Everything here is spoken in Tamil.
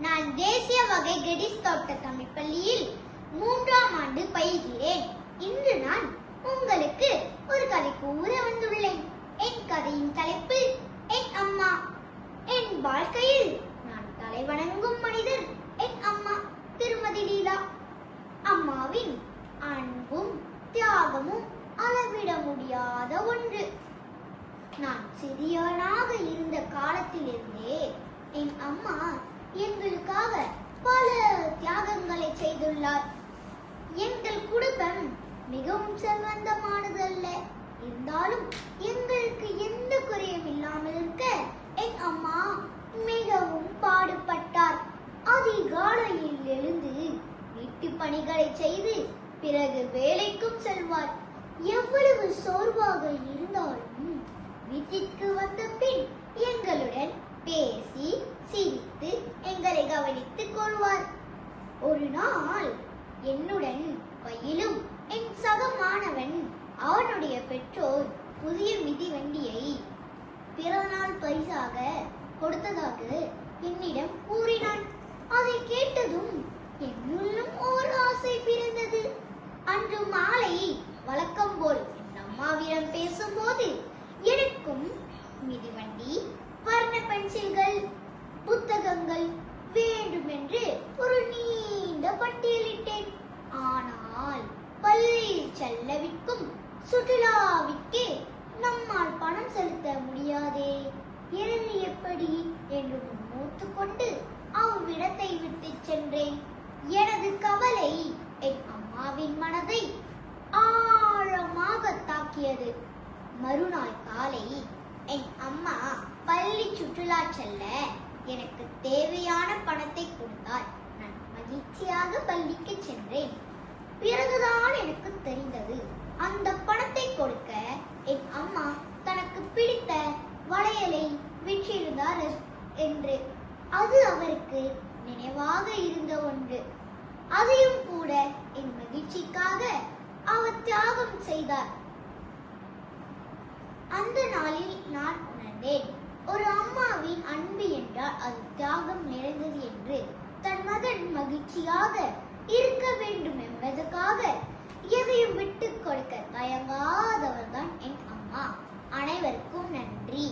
நான் தேசிய வகை கெடிஸ் தோட்ட தமிழ் பள்ளியில் 3ஆம் ஆண்டு பயில்கிறேன். இன்று நான் உங்களுக்கு ஒரு கதை கூற வந்துள்ளேன். என் கதையின் தலைப்பு என் அம்மா. என் வாழ்க்கையில் நான் தலைவணங்கும் மனிதர் என் அம்மா திருமதி லீலா. அம்மாவின் அன்பும் தியாகமும் அளவிட முடியாத ஒன்று. நான் சிறியவனாக இருந்த காலத்திலிருந்தே என் அம்மா எங்களுக்காக பல தியாகங்களை செய்துள்ளார். எங்கள் குடும்பம் மிகவும் செல்வந்தமானது அல்ல. இருந்தாலும் எங்களுக்கு எந்த குறையும் இல்லாமல் இருக்க என் அம்மா மிகவும் பாடுபட்டார். அதிகாலையில் எழுந்து வீட்டு பணிகளை செய்து பிறகு வேலைக்கும் செல்வார். எவ்வளவு சோர்வாக இருந்தாலும் வீட்டிற்கு வந்த பின் எங்களுடன் பேசி சிரித்து எங்களை கவனித்துக் கொள்வார். ஒரு நாள் என்னுடன் பயிலும் என் சக மாணவன் அவனுடைய பெற்றோர் புதிய மிதிவண்டியை பிறந்தநாள் பரிசாக கொடுத்ததாக என்னிடம் கூறினான். அதை கேட்டதும் என்னுள்ளும் ஓர் ஆசை பிறந்தது. அன்று மாலை வழக்கம் போல் என் அம்மாவிடம் பேசும்போது எனக்கும் மிதிவண்டி, வர்ண பென்சில்கள், புத்தகங்கள் வேண்டுமென்று ஒரு நீண்ட பட்டியலிட்டேன். ஆனால் பள்ளியில் செல்லவிற்கும் சுற்றுலாவிற்கே நம்மால் பணம் செலுத்த முடியாதே, எனது எப்படி என்று முன்னோத்து கொண்டு அவ்விடத்தை விட்டு சென்றேன். எனது கவலை என் அம்மாவின் மனதை ஆழமாக தாக்கியது. மறுநாள் காலை என் அம்மா பள்ளி சுற்றுலா செல்ல எனக்கு தேவையான பணத்தை கொடுத்தார். நான் மகிழ்ச்சியாக பள்ளிக்கு சென்றேன். பிறகுதான் எனக்கு தெரிந்தது, அந்த பணத்தை கொடுக்க என் அம்மா தனக்கு பிடித்த வளையலை விற்றிருந்தார் என்று. அது அவருக்கு நினைவாக இருந்த ஒன்று. அதையும் கூட என் மகிழ்ச்சிக்காக அவர் தியாகம் செய்தார். அந்த நாளில் நான் உணர்ந்தேன், ஒரு அம்மாவின் அன்பு என்றால் அது தியாகம் நிறைந்தது என்று. தன் மகன் மகிழ்ச்சியாக இருக்க வேண்டும் என்பதற்காக எதையும் விட்டுக் கொடுக்க தயங்காதவர்தான் என் அம்மா. அனைவருக்கும் நன்றி.